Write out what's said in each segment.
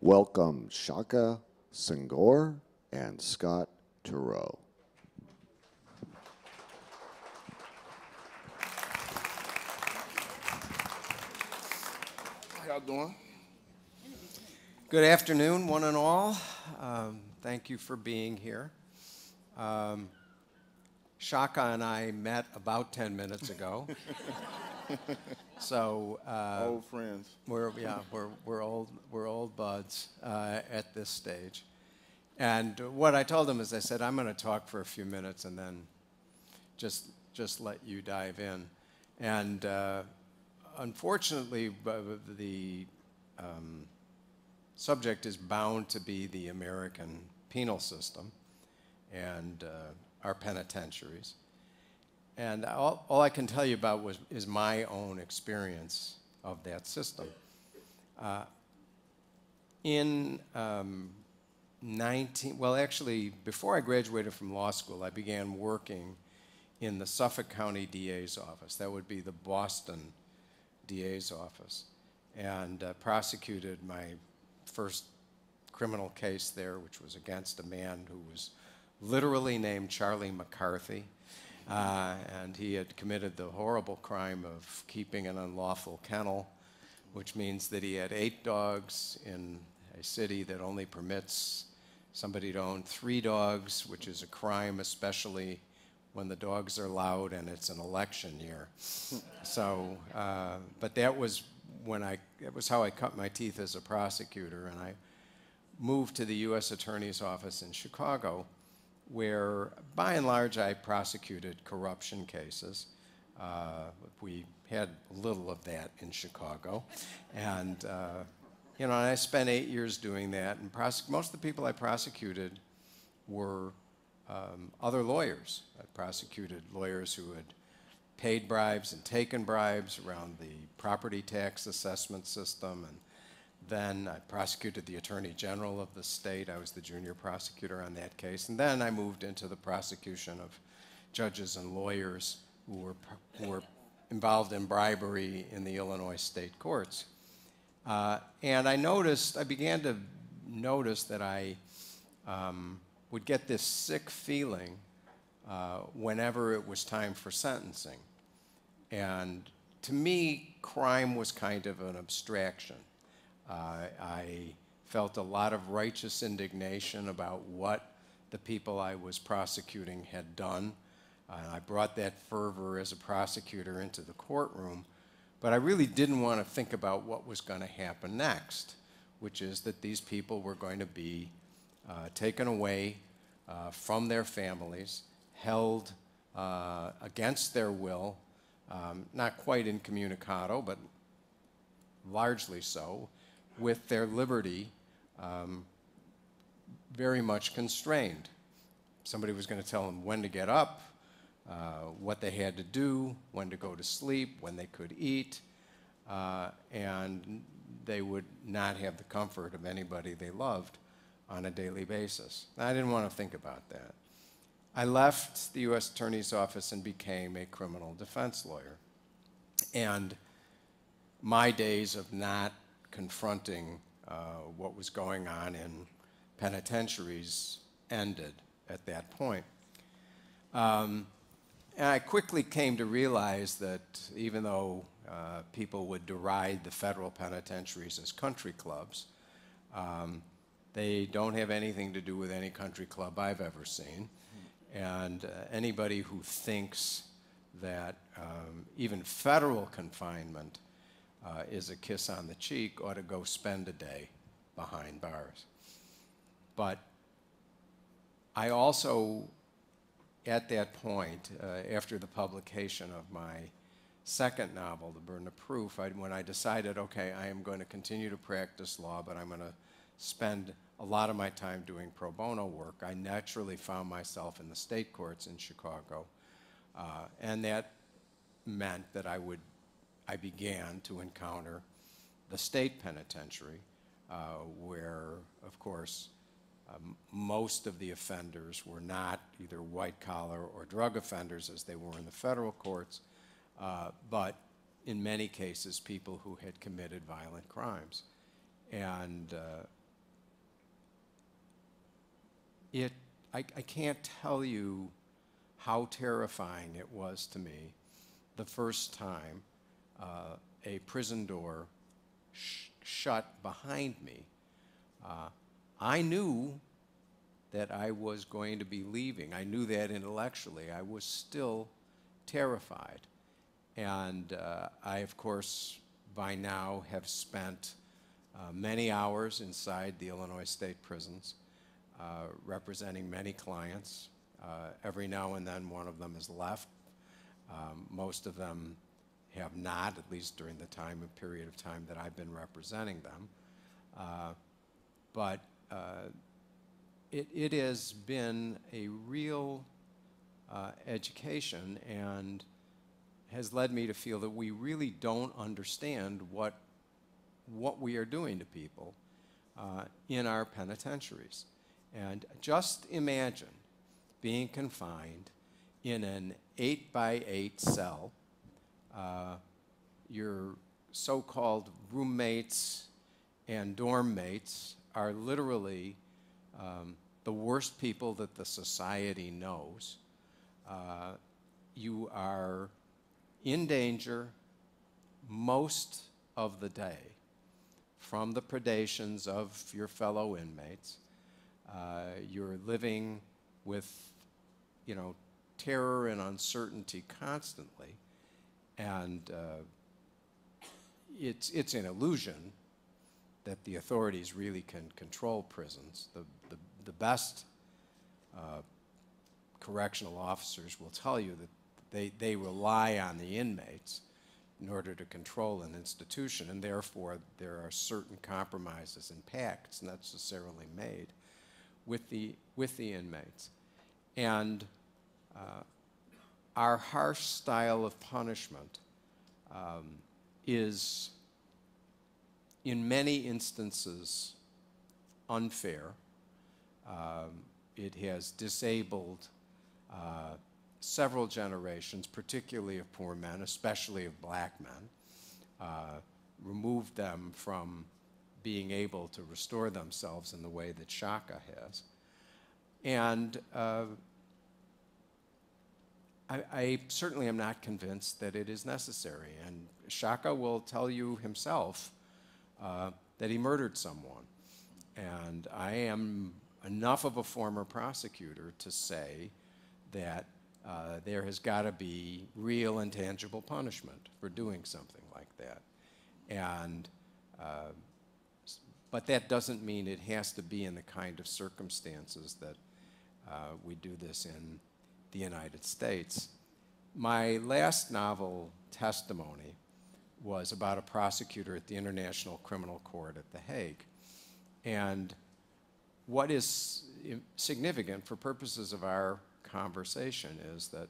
Welcome Shaka Senghor and Scott Turow. How y'all doing? Good afternoon, one and all. Thank you for being here. Shaka and I met about 10 minutes ago. So Old friends. we're old buds at this stage. And what I told him is I said, I'm going to talk for a few minutes and then just let you dive in. And unfortunately, the subject is bound to be the American penal system and our penitentiaries. And all I can tell you about is my own experience of that system. Before I graduated from law school, I began working in the Suffolk County DA's office. That would be the Boston DA's office. And prosecuted my first criminal case there, which was against a man who was literally named Charlie McCarthy. And he had committed the horrible crime of keeping an unlawful kennel, which means that he had 8 dogs in a city that only permits somebody to own 3 dogs, which is a crime, especially when the dogs are loud and it's an election year. So, but that was how I cut my teeth as a prosecutor, and I moved to the U.S. Attorney's Office in Chicago, where by and large I prosecuted corruption cases. We had little of that in Chicago. And I spent 8 years doing that. And most of the people I prosecuted were other lawyers. I prosecuted lawyers who had paid bribes and taken bribes around the property tax assessment system. And then I prosecuted the Attorney General of the state. I was the junior prosecutor on that case. And then I moved into the prosecution of judges and lawyers who were involved in bribery in the Illinois state courts. And I began to notice that I would get this sick feeling whenever it was time for sentencing. And to me, crime was kind of an abstraction. I felt a lot of righteous indignation about what the people I was prosecuting had done. I brought that fervor as a prosecutor into the courtroom, but I really didn't want to think about what was going to happen next, which is that these people were going to be taken away from their families, held against their will, not quite incommunicado, but largely so, with their liberty very much constrained. Somebody was going to tell them when to get up, what they had to do, when to go to sleep, when they could eat, and they would not have the comfort of anybody they loved on a daily basis. I didn't want to think about that. I left the U.S. Attorney's Office and became a criminal defense lawyer. And my days of not confronting what was going on in penitentiaries ended at that point. And I quickly came to realize that even though people would deride the federal penitentiaries as country clubs, they don't have anything to do with any country club I've ever seen. And anybody who thinks that even federal confinement is a kiss on the cheek ought to go spend a day behind bars. But I also, at that point, after the publication of my second novel, The Burden of Proof, when I decided, okay, I am going to continue to practice law, but I'm going to spend a lot of my time doing pro bono work, I naturally found myself in the state courts in Chicago. And that meant that I began to encounter the state penitentiary, where, of course, most of the offenders were not either white-collar or drug offenders as they were in the federal courts, but in many cases, people who had committed violent crimes. And I can't tell you how terrifying it was to me the first time a prison door shut behind me. I knew that I was going to be leaving. I knew that intellectually. I was still terrified. And I, of course, by now have spent many hours inside the Illinois state prisons, representing many clients. Every now and then one of them has left. Most of them have not, at least during the period of time that I've been representing them. But it has been a real education and has led me to feel that we really don't understand what we are doing to people in our penitentiaries. And just imagine being confined in an 8-by-8 cell. Your so-called roommates and dorm mates are literally the worst people that the society knows. You are in danger most of the day from the predations of your fellow inmates. You're living with, terror and uncertainty constantly, and it's an illusion that the authorities really can control prisons. The best correctional officers will tell you that they rely on the inmates in order to control an institution, and therefore there are certain compromises and pacts necessarily made with the inmates. And our harsh style of punishment is in many instances unfair. It has disabled several generations, particularly of poor men, especially of black men, removed them from being able to restore themselves in the way that Shaka has. And I certainly am not convinced that it is necessary. And Shaka will tell you himself that he murdered someone. And I am enough of a former prosecutor to say that there has got to be real and tangible punishment for doing something like that. And but that doesn't mean it has to be in the kind of circumstances that we do this in the United States. My last novel testimony was about a prosecutor at the International Criminal Court at The Hague. And what is significant for purposes of our conversation is that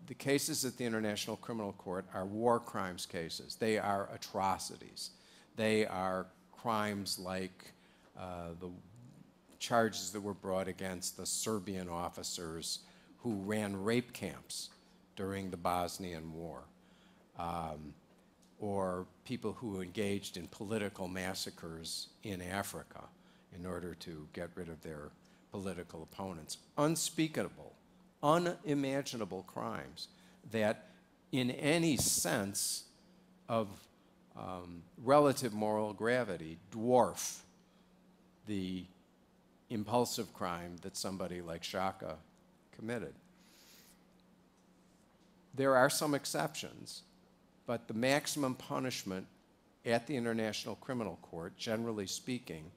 the cases at the International Criminal Court are war crimes cases. They are atrocities. They are crimes like the charges that were brought against the Serbian officers who ran rape camps during the Bosnian War, or people who engaged in political massacres in Africa in order to get rid of their political opponents. Unspeakable, unimaginable crimes that in any sense of relative moral gravity dwarf the impulsive crime that somebody like Shaka committed. There are some exceptions, but the maximum punishment at the International Criminal Court, generally speaking,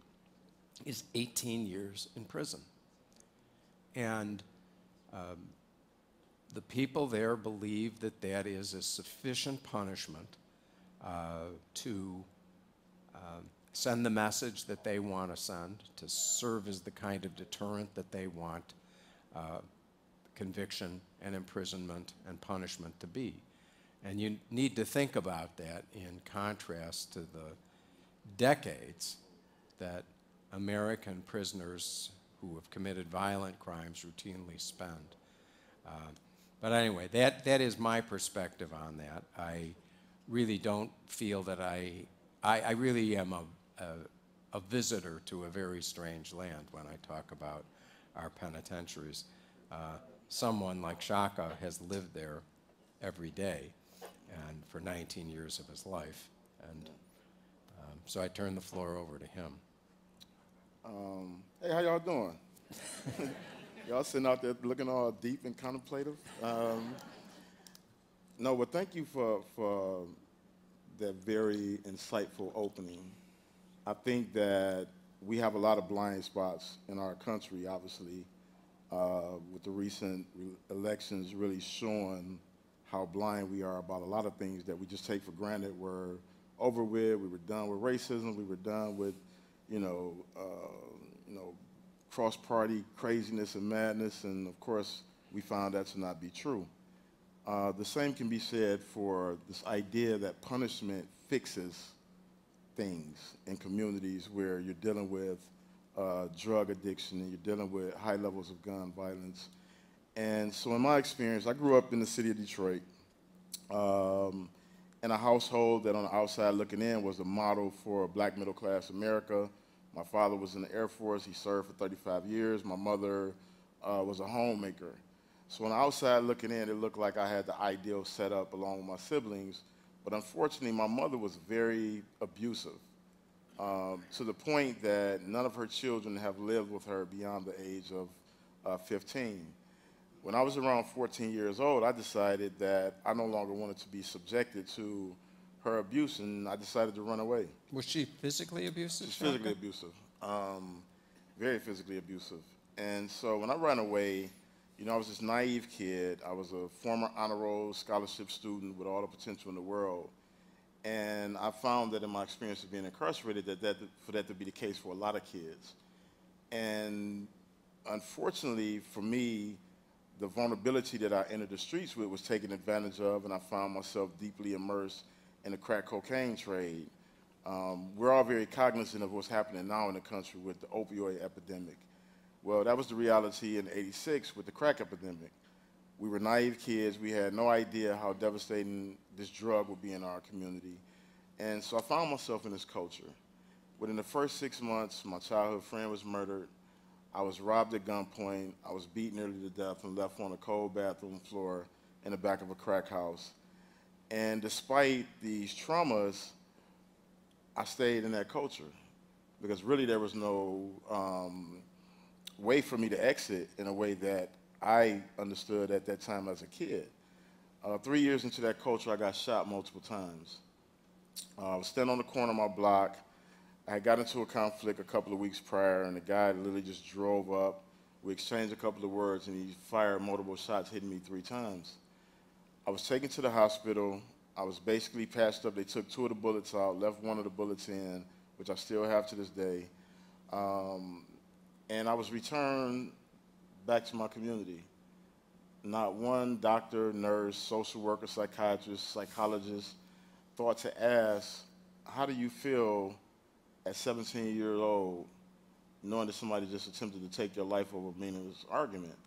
is 18 years in prison. And the people there believe that that is a sufficient punishment to send the message that they want to send, to serve as the kind of deterrent that they want conviction and imprisonment and punishment to be. And you need to think about that in contrast to the decades that American prisoners who have committed violent crimes routinely spend. But anyway, that is my perspective on that. I really don't feel that I really am a visitor to a very strange land when I talk about our penitentiaries. Someone like Shaka has lived there every day and for 19 years of his life. And so I turn the floor over to him. Hey, how y'all doing? Y'all sitting out there looking all deep and contemplative? No, but thank you for that very insightful opening. I think that we have a lot of blind spots in our country, obviously, with the recent elections really showing how blind we are about a lot of things that we just take for granted. We're over with. We were done with racism. We were done with, cross-party craziness and madness. And of course, we found that to not be true. The same can be said for this idea that punishment fixes things in communities where you're dealing with drug addiction and you're dealing with high levels of gun violence. And so in my experience, I grew up in the city of Detroit in a household that on the outside looking in was a model for black middle-class America. My father was in the Air Force. He served for 35 years. My mother was a homemaker. So on the outside looking in, it looked like I had the ideal setup along with my siblings. But unfortunately, my mother was very abusive to the point that none of her children have lived with her beyond the age of 15. When I was around 14 years old, I decided that I no longer wanted to be subjected to her abuse, and I decided to run away. Was she physically abusive? She's physically abusive, very physically abusive. And so when I ran away, I was this naive kid. I was a former honor roll scholarship student with all the potential in the world. And I found that in my experience of being incarcerated, for that to be the case for a lot of kids. And unfortunately for me, the vulnerability that I entered the streets with was taken advantage of, and I found myself deeply immersed in the crack cocaine trade. We're all very cognizant of what's happening now in the country with the opioid epidemic. Well, that was the reality in '86 with the crack epidemic. We were naive kids. We had no idea how devastating this drug would be in our community. And so I found myself in this culture. Within the first 6 months, my childhood friend was murdered. I was robbed at gunpoint. I was beaten nearly to death and left on a cold bathroom floor in the back of a crack house. And despite these traumas, I stayed in that culture because really there was no way for me to exit in a way that I understood at that time as a kid. 3 years into that culture, I got shot multiple times. I was standing on the corner of my block. I had got into a conflict a couple of weeks prior, and the guy literally just drove up. We exchanged a couple of words, and he fired multiple shots, hitting me 3 times. I was taken to the hospital. I was basically patched up. They took 2 of the bullets out, left 1 of the bullets in, which I still have to this day. And I was returned back to my community. Not one doctor, nurse, social worker, psychiatrist, psychologist thought to ask, how do you feel at 17 years old knowing that somebody just attempted to take your life over a meaningless argument?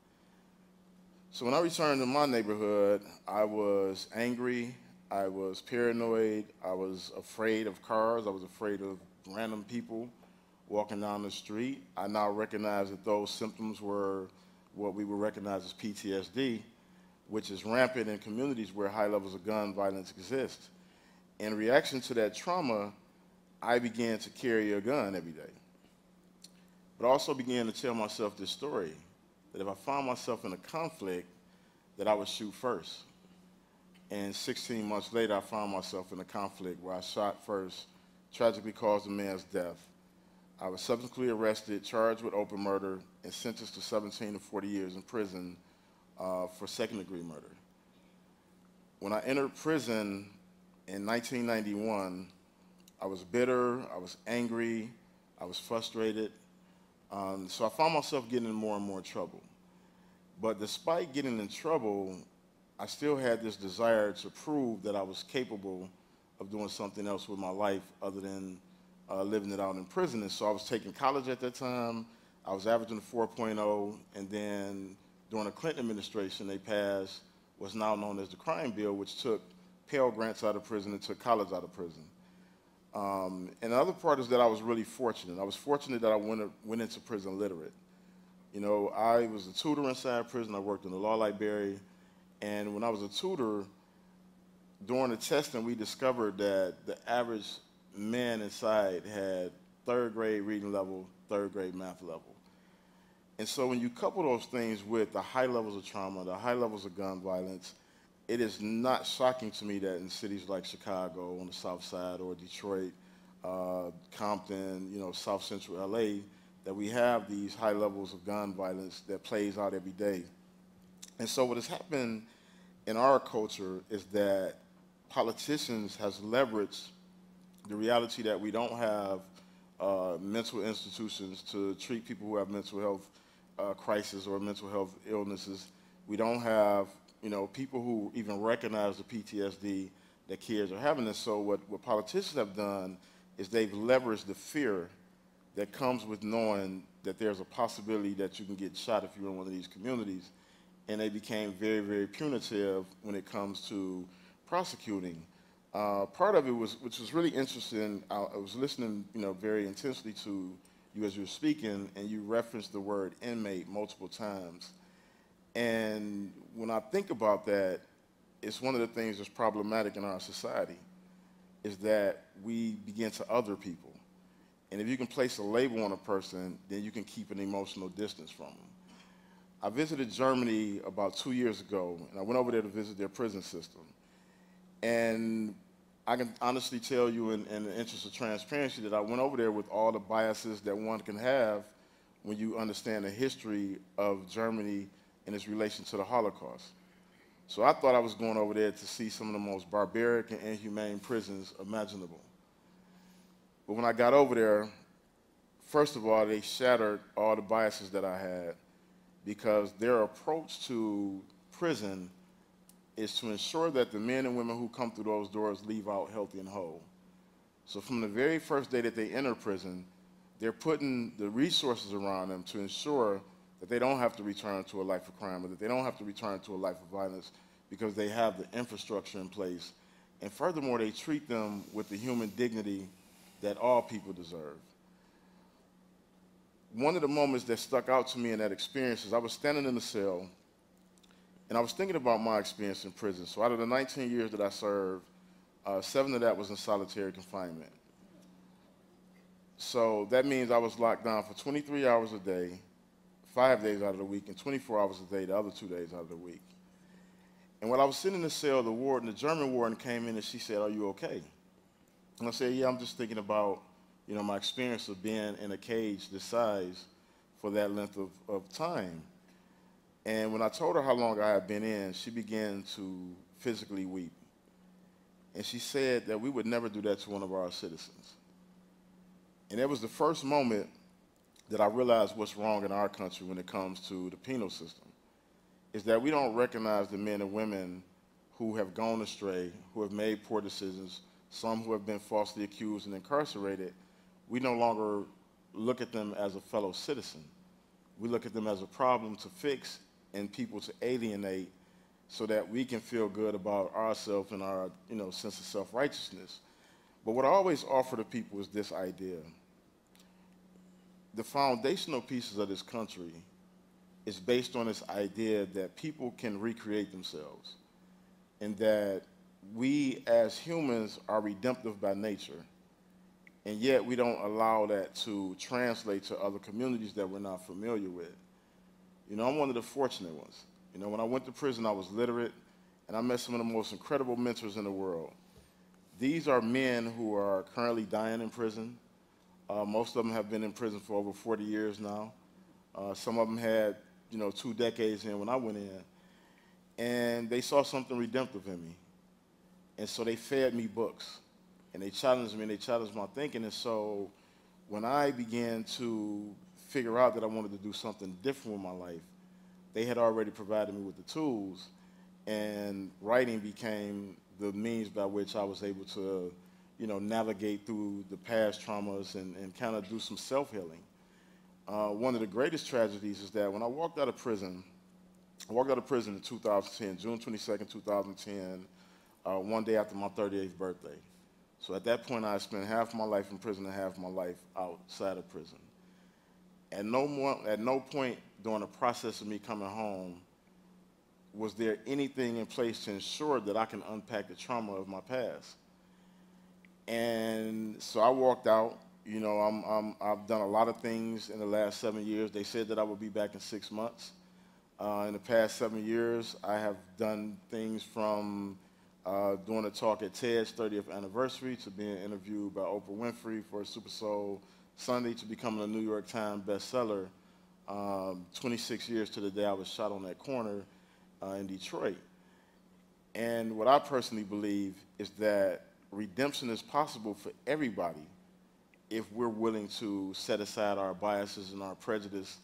So when I returned to my neighborhood, I was angry, I was paranoid, I was afraid of cars, I was afraid of random people walking down the street. I now recognize that those symptoms were what we would recognize as PTSD, which is rampant in communities where high levels of gun violence exist. In reaction to that trauma, I began to carry a gun every day. But I also began to tell myself this story, that if I found myself in a conflict, that I would shoot first. And 16 months later, I found myself in a conflict where I shot first, tragically caused a man's death. I was subsequently arrested, charged with open murder, and sentenced to 17 to 40 years in prison for second-degree murder. When I entered prison in 1991, I was bitter, I was angry, I was frustrated. So I found myself getting in more and more trouble. But despite getting in trouble, I still had this desire to prove that I was capable of doing something else with my life other than living it out in prison. And so I was taking college at that time. I was averaging a 4.0, and then during the Clinton administration, they passed what's now known as the crime bill, which took Pell Grants out of prison and took college out of prison. And the other part is that I was really fortunate. I was fortunate that I went into prison literate. You know, I was a tutor inside prison. I worked in the law library. And when I was a tutor, during the testing, we discovered that the average man inside had third grade reading level, third grade math level. And so when you couple those things with the high levels of trauma, the high levels of gun violence, it is not shocking to me that in cities like Chicago on the south side or Detroit, Compton, you know, South Central LA, that we have these high levels of gun violence that plays out every day. And so what has happened in our culture is that politicians has leveraged the reality that we don't have mental institutions to treat people who have mental health crisis or mental health illnesses. We don't have, you know, people who even recognize the PTSD that kids are having. And so what politicians have done is they've leveraged the fear that comes with knowing that there's a possibility that you can get shot if you're in one of these communities. And they became very, very punitive when it comes to prosecuting. Part of it was, which was really interesting, I was listening, you know, very intensely to you as you were speaking, and you referenced the word inmate multiple times. And when I think about that, it's one of the things that's problematic in our society, is that we begin to other people. And if you can place a label on a person, then you can keep an emotional distance from them. I visited Germany about 2 years ago, and I went over there to visit their prison system. And I can honestly tell you in the interest of transparency that I went over there with all the biases that one can have when you understand the history of Germany and its relation to the Holocaust. So I thought I was going over there to see some of the most barbaric and inhumane prisons imaginable. But when I got over there, first of all, they shattered all the biases that I had, because their approach to prison is to ensure that the men and women who come through those doors leave out healthy and whole. So from the very first day that they enter prison, they're putting the resources around them to ensure that they don't have to return to a life of crime, or that they don't have to return to a life of violence, because they have the infrastructure in place. And furthermore, they treat them with the human dignity that all people deserve. One of the moments that stuck out to me in that experience is I was standing in the cell, and I was thinking about my experience in prison. So out of the 19 years that I served, 7 of that was in solitary confinement. So that means I was locked down for 23 hours a day, 5 days out of the week, and 24 hours a day the other 2 days out of the week. And when I was sitting in the cell, the warden, the German warden, came in and she said, "Are you okay?" And I said, "Yeah, I'm just thinking about, you know, my experience of being in a cage this size for that length of time." And when I told her how long I had been in, she began to physically weep. And she said that we would never do that to one of our citizens. And it was the first moment that I realized what's wrong in our country when it comes to the penal system, is that we don't recognize the men and women who have gone astray, who have made poor decisions, some who have been falsely accused and incarcerated. We no longer look at them as a fellow citizen. We look at them as a problem to fix and people to alienate, so that we can feel good about ourselves and our, you know, sense of self-righteousness. But what I always offer to people is this idea. The foundational pieces of this country is based on this idea that people can recreate themselves, and that we as humans are redemptive by nature, and yet we don't allow that to translate to other communities that we're not familiar with. You know, I'm one of the fortunate ones. You know, when I went to prison, I was literate, and I met some of the most incredible mentors in the world. These are men who are currently dying in prison. Most of them have been in prison for over 40 years now. Some of them had, you know, 2 decades in when I went in. And they saw something redemptive in me. And so they fed me books. And they challenged me, and they challenged my thinking. And so when I began to figure out that I wanted to do something different with my life, they had already provided me with the tools, and writing became the means by which I was able to, you know, navigate through the past traumas and kind of do some self-healing. One of the greatest tragedies is that when I walked out of prison in 2010, June 22nd, 2010, one day after my 38th birthday. So at that point, I spent half my life in prison and half my life outside of prison. At no point during the process of me coming home was there anything in place to ensure that I can unpack the trauma of my past. And so I walked out. You know, I've done a lot of things in the last 7 years. They said that I would be back in 6 months. In the past 7 years, I have done things from doing a talk at TED's 30th anniversary to being interviewed by Oprah Winfrey for Super Soul Sunday to becoming a New York Times bestseller. 26 years to the day I was shot on that corner in Detroit. And what I personally believe is that redemption is possible for everybody if we're willing to set aside our biases and our prejudice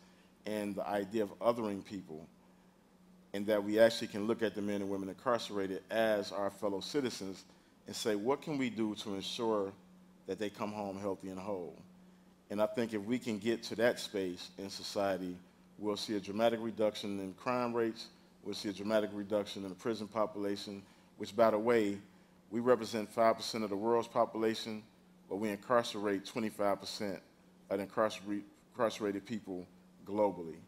and the idea of othering people, and that we actually can look at the men and women incarcerated as our fellow citizens and say, what can we do to ensure that they come home healthy and whole? And I think if we can get to that space in society, we'll see a dramatic reduction in crime rates, we'll see a dramatic reduction in the prison population, which, by the way, we represent 5% of the world's population, but we incarcerate 25% of incarcerated people globally.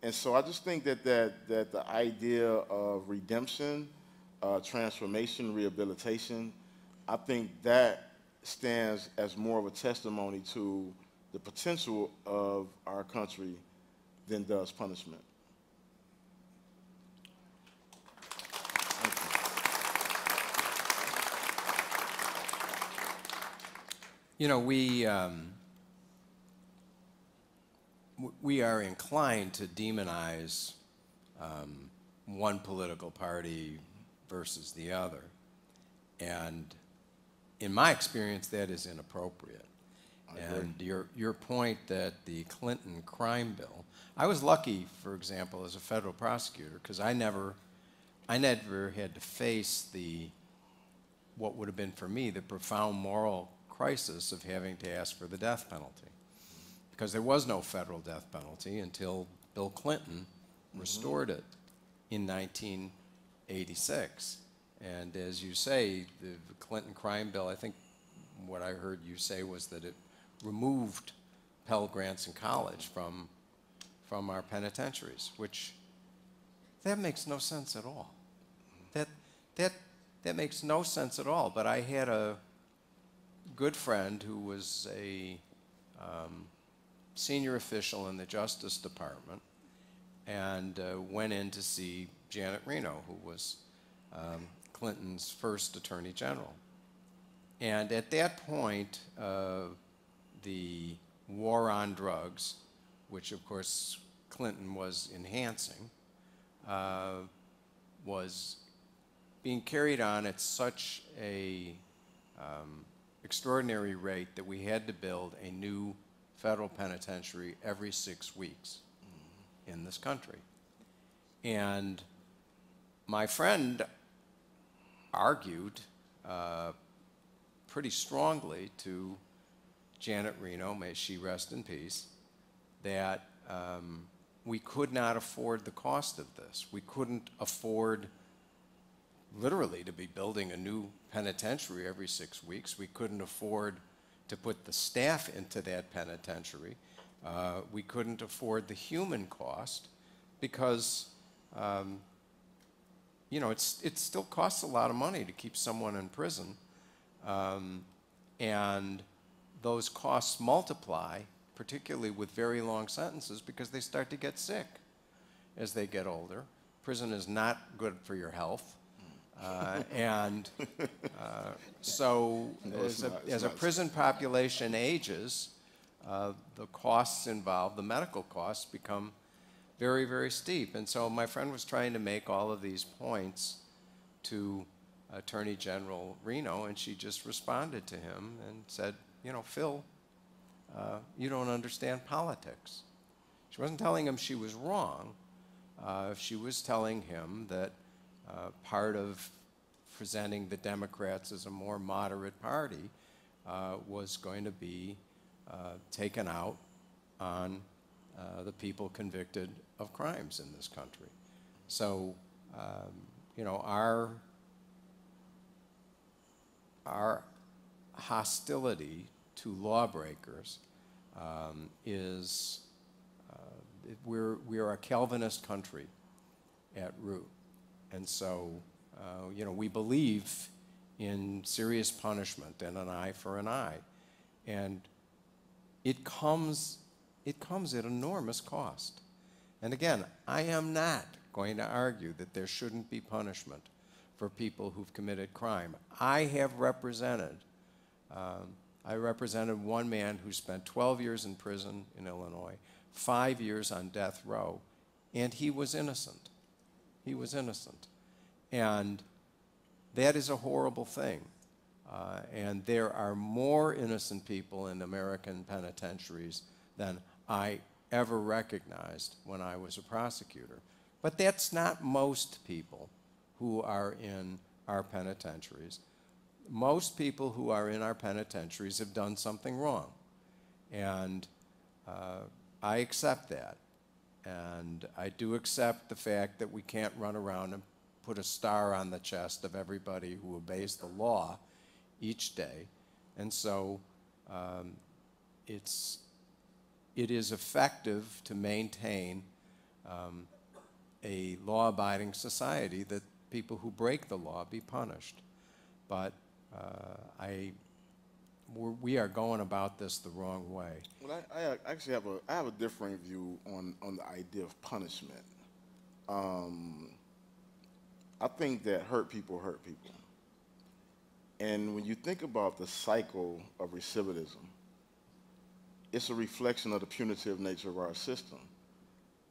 And so I just think that the idea of redemption, transformation, rehabilitation, I think that stands as more of a testimony to the potential of our country than does punishment. You know, we are inclined to demonize one political party versus the other. And in my experience, that is inappropriate. And your point that the Clinton crime bill, I was lucky, for example, as a federal prosecutor, because I never had to face what would have been for me the profound moral crisis of having to ask for the death penalty. Because there was no federal death penalty until Bill Clinton restored it in 1986. And as you say, the Clinton crime bill, I think what I heard you say was that it removed Pell Grants in college from our penitentiaries, which that makes no sense at all. That makes no sense at all. But I had a good friend who was a senior official in the Justice Department and went in to see Janet Reno, who was Clinton's first Attorney General. And at that point, the war on drugs, which of course Clinton was enhancing, was being carried on at such a extraordinary rate that we had to build a new federal penitentiary every 6 weeks in this country. And my friend argued pretty strongly to Janet Reno, may she rest in peace, that we could not afford the cost of this. We couldn't afford literally to be building a new penitentiary every 6 weeks. We couldn't afford to put the staff into that penitentiary. We couldn't afford the human cost because, you know, it still costs a lot of money to keep someone in prison. And those costs multiply, particularly with very long sentences, because they start to get sick as they get older. Prison is not good for your health. So as a prison population ages, the costs involved, the medical costs, become very, very steep. And so my friend was trying to make all of these points to Attorney General Reno, and she just responded to him and said, you know, Phil, you don't understand politics. She wasn't telling him she was wrong. She was telling him that part of presenting the Democrats as a more moderate party was going to be taken out on the people convicted of crimes in this country. So, you know, our hostility to lawbreakers is, we are a Calvinist country at root. And so, we believe in serious punishment and an eye for an eye. And it comes at enormous cost. And again, I am not going to argue that there shouldn't be punishment for people who've committed crime. I represented one man who spent 12 years in prison in Illinois, 5 years on death row, and he was innocent. He was innocent. And that is a horrible thing. And there are more innocent people in American penitentiaries than I ever recognized when I was a prosecutor. But that's not most people who are in our penitentiaries. Most people who are in our penitentiaries have done something wrong. And I accept that. And I do accept the fact that we can't run around and put a star on the chest of everybody who obeys the law each day. And so it is effective to maintain a law-abiding society that people who break the law be punished. But we are going about this the wrong way. Well, I actually have a differing view on the idea of punishment. I think that hurt people. And when you think about the cycle of recidivism, it's a reflection of the punitive nature of our system.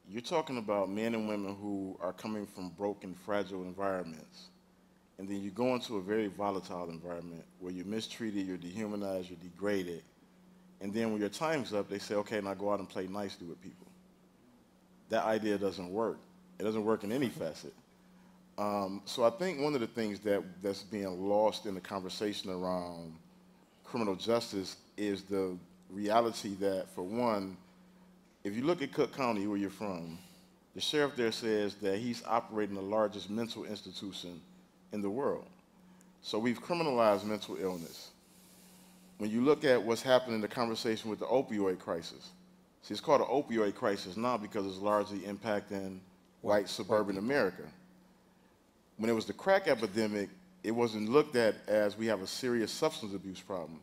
You're talking about men and women who are coming from broken, fragile environments, and then you go into a very volatile environment where you're mistreated, you're dehumanized, you're degraded, and then when your time's up, they say, okay, now go out and play nicely with people. That idea doesn't work. It doesn't work in any facet. So I think one of the things that's being lost in the conversation around criminal justice is the reality that, for one, if you look at Cook County, where you're from, the sheriff there says that he's operating the largest mental institution in the world. So we've criminalized mental illness. When you look at what's happening in the conversation with the opioid crisis, see, it's called an opioid crisis now because it's largely impacting white suburban America. When it was the crack epidemic, it wasn't looked at as we have a serious substance abuse problem.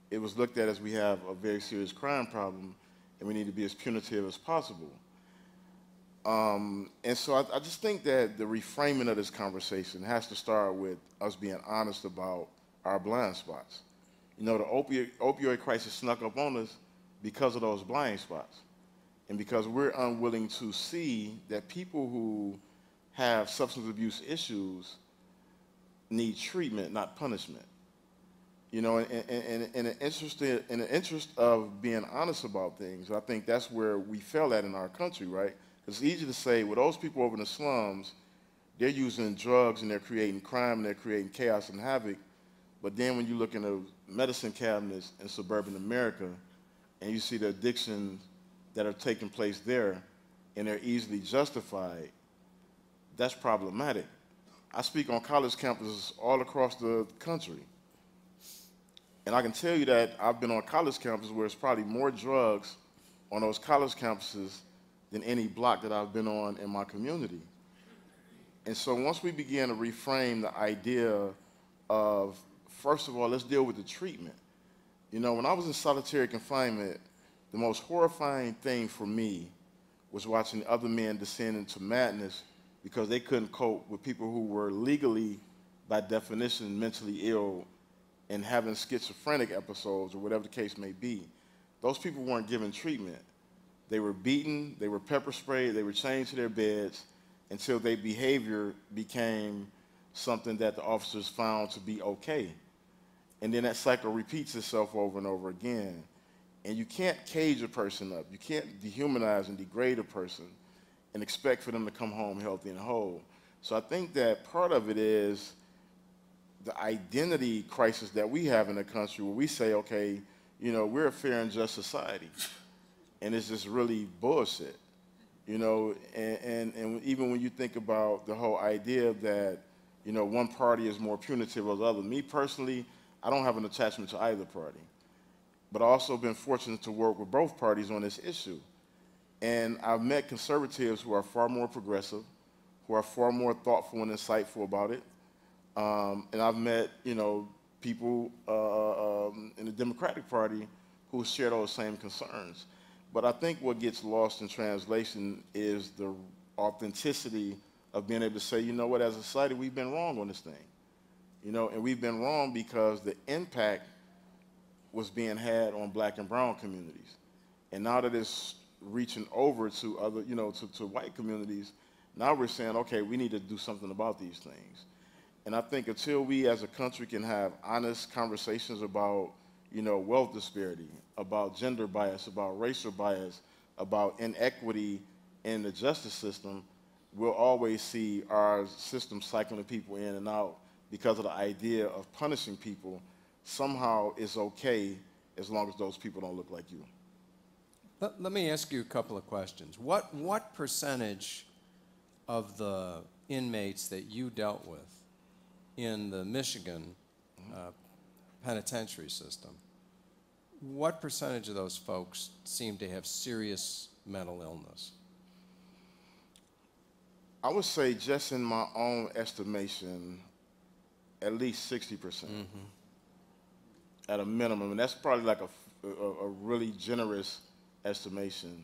It was looked at as we have a very serious crime problem, and we need to be as punitive as possible. And so I just think that the reframing of this conversation has to start with us being honest about our blind spots. You know, the opioid crisis snuck up on us because of those blind spots, and because we're unwilling to see that people who have substance abuse issues need treatment, not punishment. You know, in the interest of being honest about things, I think that's where we fell at in our country, right? It's easy to say, well, those people over in the slums, they're using drugs and they're creating crime and they're creating chaos and havoc. But then when you look in the medicine cabinets in suburban America and you see the addictions that are taking place there and they're easily justified, that's problematic. I speak on college campuses all across the country. And I can tell you that I've been on college campuses where it's probably more drugs on those college campuses than any block that I've been on in my community. And so once we begin to reframe the idea of, first of all, let's deal with the treatment. You know, when I was in solitary confinement, the most horrifying thing for me was watching other men descend into madness because they couldn't cope with people who were legally, by definition, mentally ill and having schizophrenic episodes or whatever the case may be. Those people weren't given treatment. They were beaten, they were pepper sprayed, they were chained to their beds until their behavior became something that the officers found to be okay. And then that cycle repeats itself over and over again. And you can't cage a person up. You can't dehumanize and degrade a person and expect for them to come home healthy and whole. So I think that part of it is the identity crisis that we have in the country where we say, okay, you know, we're a fair and just society. And it's just really bullshit, you know, and even when you think about the whole idea that, you know, one party is more punitive than the other. Me personally, I don't have an attachment to either party. But I've also been fortunate to work with both parties on this issue. And I've met conservatives who are far more progressive, who are far more thoughtful and insightful about it. And I've met, people in the Democratic Party who share those same concerns. But I think what gets lost in translation is the authenticity of being able to say, you know what, as a society, we've been wrong on this thing. And we've been wrong because the impact was being had on black and brown communities. And now that it's reaching over to other, to white communities, now we're saying, okay, we need to do something about these things. And I think until we as a country can have honest conversations about, wealth disparity, about gender bias, about racial bias, about inequity in the justice system, we'll always see our system cycling people in and out because of the idea of punishing people somehow is okay as long as those people don't look like you. Let me ask you a couple of questions. What percentage of the inmates that you dealt with in the Michigan penitentiary system, what percentage of those folks seem to have serious mental illness? I would say just in my own estimation, at least 60%. At a minimum, and that's probably like a really generous estimation.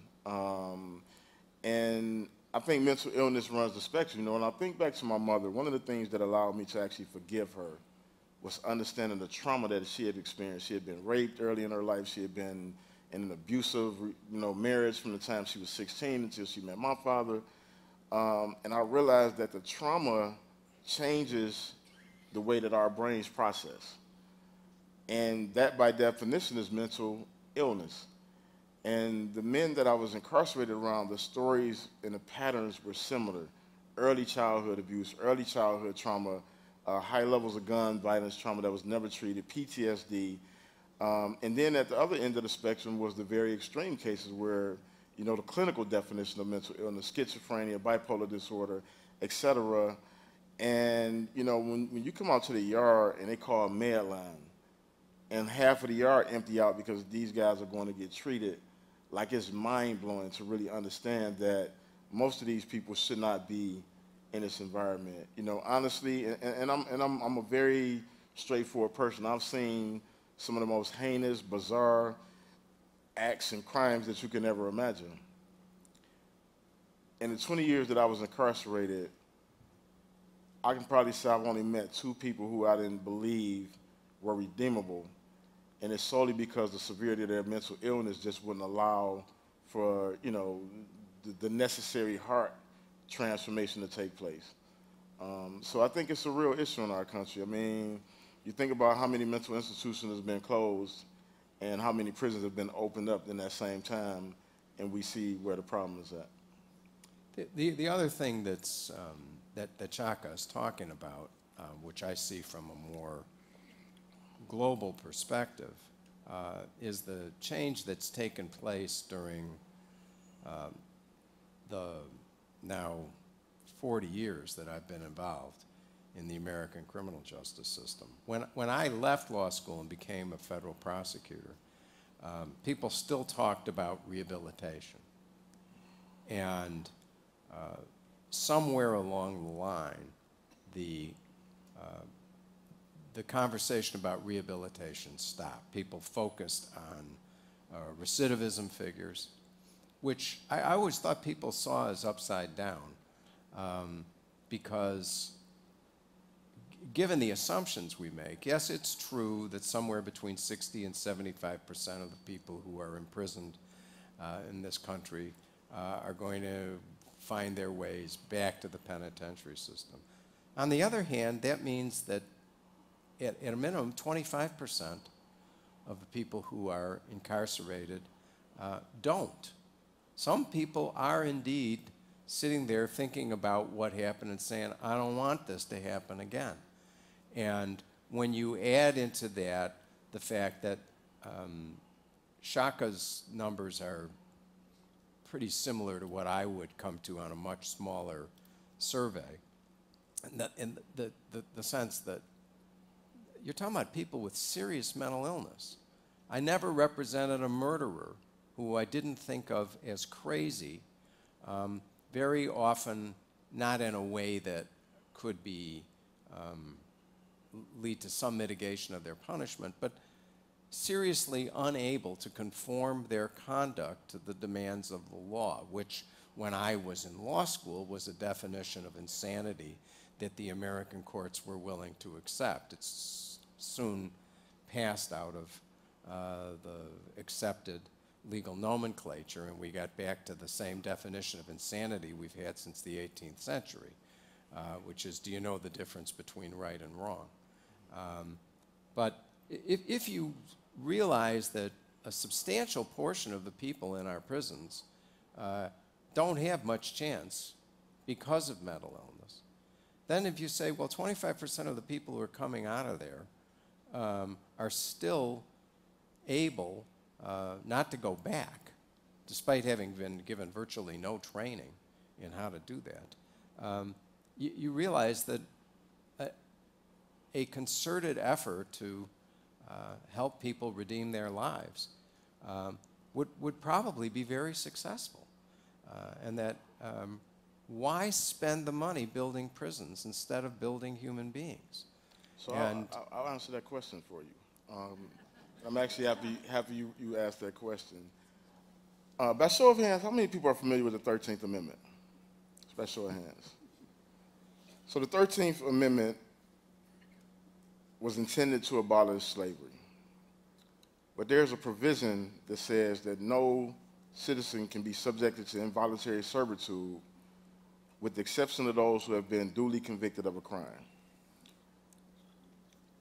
And I think mental illness runs the spectrum, and I think back to my mother, one of the things that allowed me to actually forgive her was understanding the trauma that she had experienced. She had been raped early in her life. She had been in an abusive, marriage from the time she was 16 until she met my father. And I realized that the trauma changes the way that our brains process. And that, by definition, is mental illness. And the men that I was incarcerated around, the stories and the patterns were similar. Early childhood abuse, early childhood trauma, high levels of gun violence trauma that was never treated, PTSD. And then at the other end of the spectrum was the very extreme cases where, the clinical definition of mental illness, schizophrenia, bipolar disorder, et cetera. And, when you come out to the yard and they call a med line, and half of the yard empty out because these guys are going to get treated, like it's mind-blowing to really understand that most of these people should not be in this environment. Honestly, and I'm a very straightforward person. I've seen some of the most heinous, bizarre acts and crimes that you can ever imagine. In the 20 years that I was incarcerated, I can probably say I've only met 2 people who I didn't believe were redeemable. And it's solely because the severity of their mental illness just wouldn't allow for, the necessary heart transformation to take place. So I think it's a real issue in our country. I mean, you think about how many mental institutions have been closed and how many prisons have been opened up in that same time, and we see where the problem is at. The other thing that's, that Shaka is talking about, which I see from a more global perspective, is the change that's taken place during the now 40 years that I've been involved in the American criminal justice system. When I left law school and became a federal prosecutor, people still talked about rehabilitation. And somewhere along the line, the conversation about rehabilitation stopped. People focused on recidivism figures, which I always thought people saw as upside down, because given the assumptions we make, yes, it's true that somewhere between 60 and 75% of the people who are imprisoned in this country are going to find their ways back to the penitentiary system. On the other hand, that means that at a minimum, 25% of the people who are incarcerated don't. Some people are indeed sitting there thinking about what happened and saying, I don't want this to happen again. And when you add into that the fact that Shaka's numbers are pretty similar to what I would come to on a much smaller survey, and the sense that you're talking about people with serious mental illness. I never represented a murderer who I didn't think of as crazy, very often not in a way that could be lead to some mitigation of their punishment, but seriously unable to conform their conduct to the demands of the law, which when I was in law school was a definition of insanity that the American courts were willing to accept. It's soon passed out of the accepted legal nomenclature, and we got back to the same definition of insanity we've had since the 18th century, which is, do you know the difference between right and wrong? But if you realize that a substantial portion of the people in our prisons don't have much chance because of mental illness, then if you say, well, 25% of the people who are coming out of there are still able not to go back, despite having been given virtually no training in how to do that, you realize that a concerted effort to help people redeem their lives would probably be very successful. And that why spend the money building prisons instead of building human beings? So I'll answer that question for you. I'm actually happy you asked that question. By show of hands, how many people are familiar with the 13th Amendment? By show of hands. So the 13th Amendment was intended to abolish slavery. But there's a provision that says that no citizen can be subjected to involuntary servitude with the exception of those who have been duly convicted of a crime.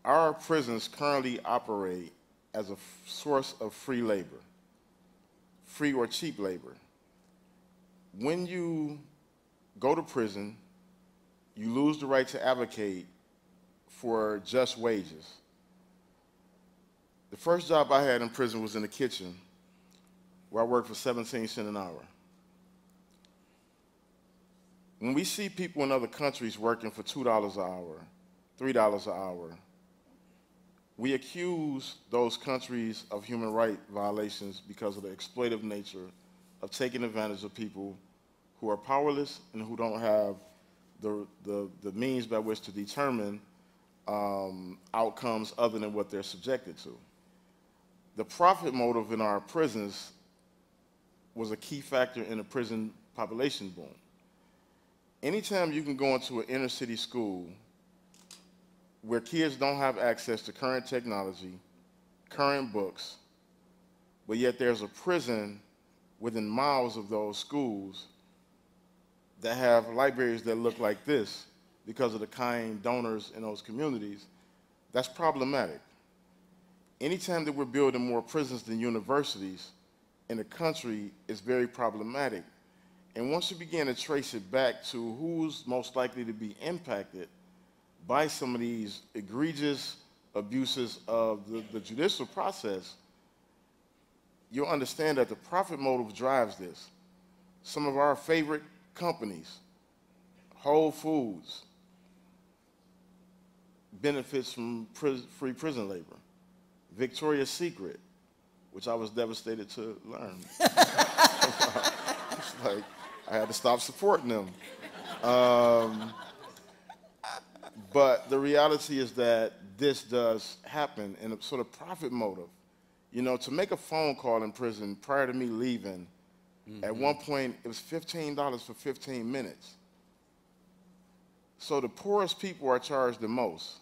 Our prisons currently operate as a source of free labor, free or cheap labor. When you go to prison, you lose the right to advocate for just wages. The first job I had in prison was in the kitchen, where I worked for 17 cents an hour. When we see people in other countries working for $2 an hour, $3 an hour, we accuse those countries of human rights violations because of the exploitive nature of taking advantage of people who are powerless and who don't have the means by which to determine outcomes other than what they're subjected to. The profit motive in our prisons was a key factor in the prison population boom. Anytime you can go into an inner city school where kids don't have access to current technology, current books, but yet there's a prison within miles of those schools that have libraries that look like this because of the kind donors in those communities, that's problematic. Anytime that we're building more prisons than universities in the country, it's very problematic. And once you begin to trace it back to who's most likely to be impacted by some of these egregious abuses of the judicial process, you'll understand that the profit motive drives this. Some of our favorite companies, Whole Foods, benefits from free prison labor. Victoria's Secret, which I was devastated to learn. It's like, I had to stop supporting them. But the reality is that this does happen in a sort of profit motive. You know, to make a phone call in prison prior to me leaving, at one point it was $15 for 15 minutes. So the poorest people are charged the most.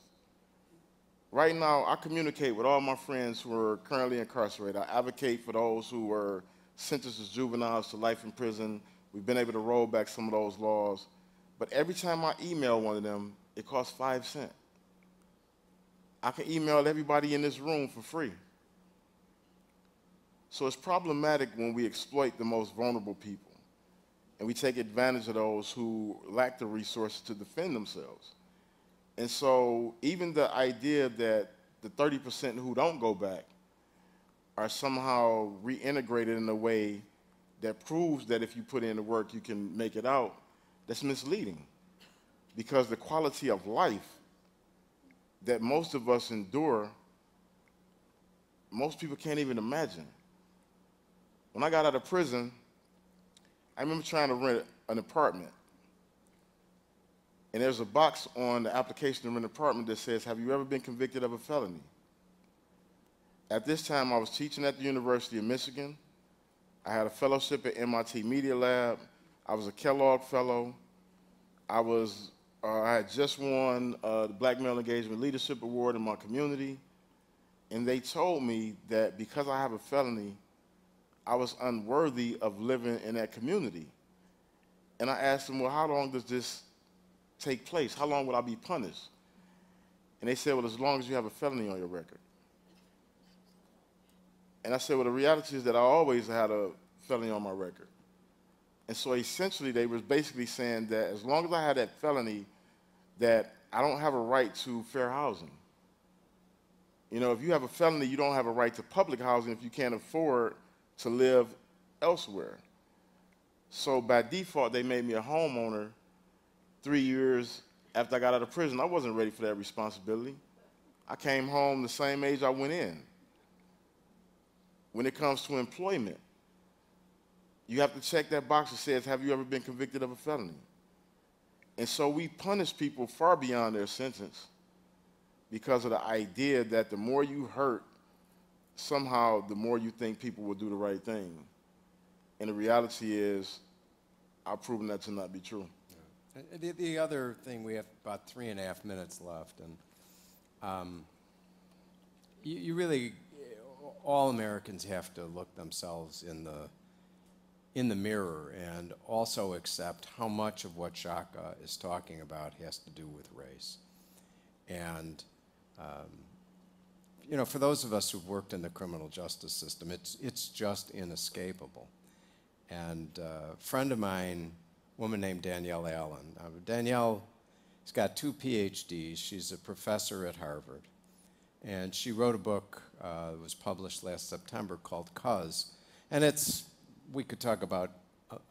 Right now, I communicate with all my friends who are currently incarcerated. I advocate for those who were sentenced as juveniles to life in prison. We've been able to roll back some of those laws. But every time I email one of them, it costs 5 cents. I can email everybody in this room for free. So it's problematic when we exploit the most vulnerable people and we take advantage of those who lack the resources to defend themselves. And so even the idea that the 30% who don't go back are somehow reintegrated in a way that proves that if you put in the work, you can make it out, that's misleading. Because the quality of life that most of us endure, most people can't even imagine. When I got out of prison, I remember trying to rent an apartment. And there's a box on the application to rent an apartment that says, have you ever been convicted of a felony? At this time, I was teaching at the University of Michigan. I had a fellowship at MIT Media Lab. I was a Kellogg Fellow. I had just won the Black Male Engagement Leadership Award in my community. And they told me that because I have a felony, I was unworthy of living in that community. And I asked them, well, how long does this take place? How long will I be punished? And they said, well, as long as you have a felony on your record. And I said, well, the reality is that I always had a felony on my record. And so essentially they were basically saying that as long as I had that felony, that I don't have a right to fair housing. You know, if you have a felony, you don't have a right to public housing if you can't afford to live elsewhere. So by default, they made me a homeowner 3 years after I got out of prison. I wasn't ready for that responsibility. I came home the same age I went in. When it comes to employment, you have to check that box that says, have you ever been convicted of a felony? And so we punish people far beyond their sentence because of the idea that the more you hurt, somehow the more you think people will do the right thing. And the reality is, I've proven that to not be true. Yeah. The other thing, we have about 3.5 minutes left, and you really, all Americans have to look themselves in the mirror and also accept how much of what Shaka is talking about has to do with race. And you know, for those of us who've worked in the criminal justice system, it's just inescapable. And a friend of mine, a woman named Danielle Allen. Danielle has got 2 PhDs. She's a professor at Harvard. And she wrote a book that was published last September called Cuz. And we could talk about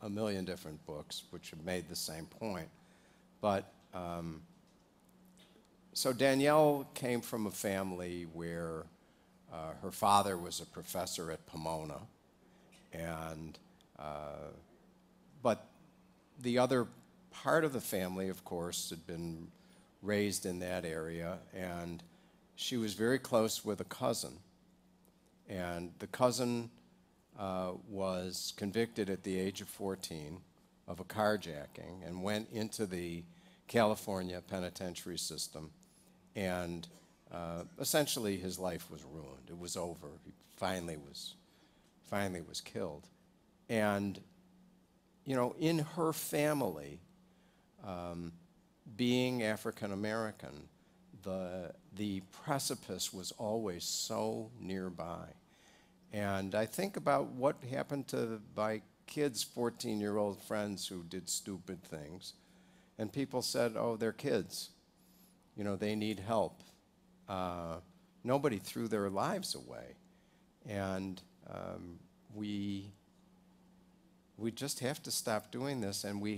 a million different books which have made the same point. But so Danielle came from a family where her father was a professor at Pomona, and but the other part of the family, of course, had been raised in that area, and she was very close with a cousin, and the cousin was convicted at the age of 14 of a carjacking and went into the California penitentiary system, and essentially his life was ruined. It was over. He finally was killed. And you know, in her family, being African American, the precipice was always so nearby. And I think about what happened to my kids' 14-year-old friends who did stupid things, and people said, oh, they're kids. You know, they need help. Nobody threw their lives away. And we just have to stop doing this, and we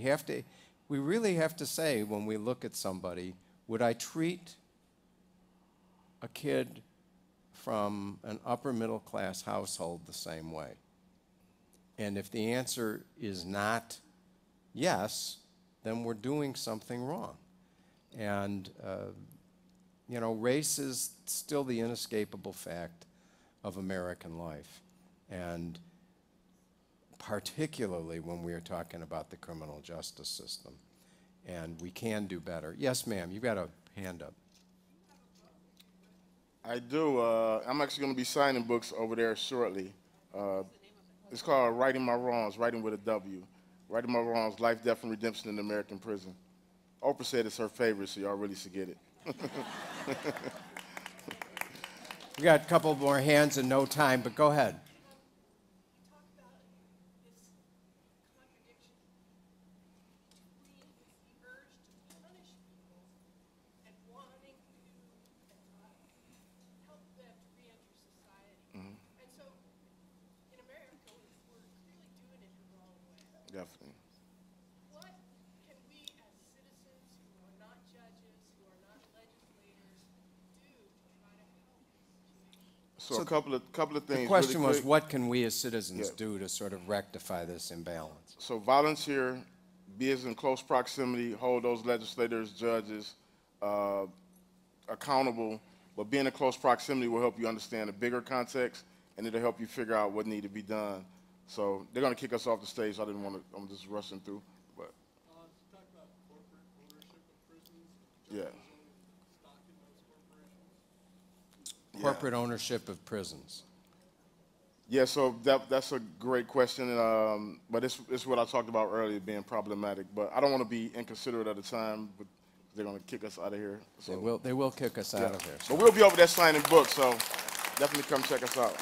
really have to say, when we look at somebody, would I treat a kid from an upper middle class household the same way? And if the answer is not yes, then we're doing something wrong. And you know, race is still the inescapable fact of American life, and particularly when we are talking about the criminal justice system. And we can do better. Yes, ma'am, you've got a hand up. I do. I'm actually going to be signing books over there shortly. It's called Righting My Wrongs, writing with a W. Righting My Wrongs, Life, Death, and Redemption in American Prison. Oprah said it's her favorite, so y'all really should get it. We got a couple more hands and no time, but go ahead. Definitely. What can we as citizens who are not judges, who are not legislators, So a couple of things. The really question was, quick. what can we as citizens Yeah. do to sort of rectify this imbalance? So volunteer, be as in close proximity, hold those legislators, judges accountable, but being in close proximity will help you understand the bigger context, and it'll help you figure out what needs to be done. So they're going to kick us off the stage. So I didn't want to, I'm just rushing through. But Talk about corporate ownership of prisons. yeah. Stock in those corporations. Corporate ownership of prisons. Yeah, so that's a great question, but it's what I talked about earlier, being problematic. But I don't want to be inconsiderate of the time, but they're going to kick us out of here. So, They will kick us out of here. But we'll be over there signing books, so definitely come check us out.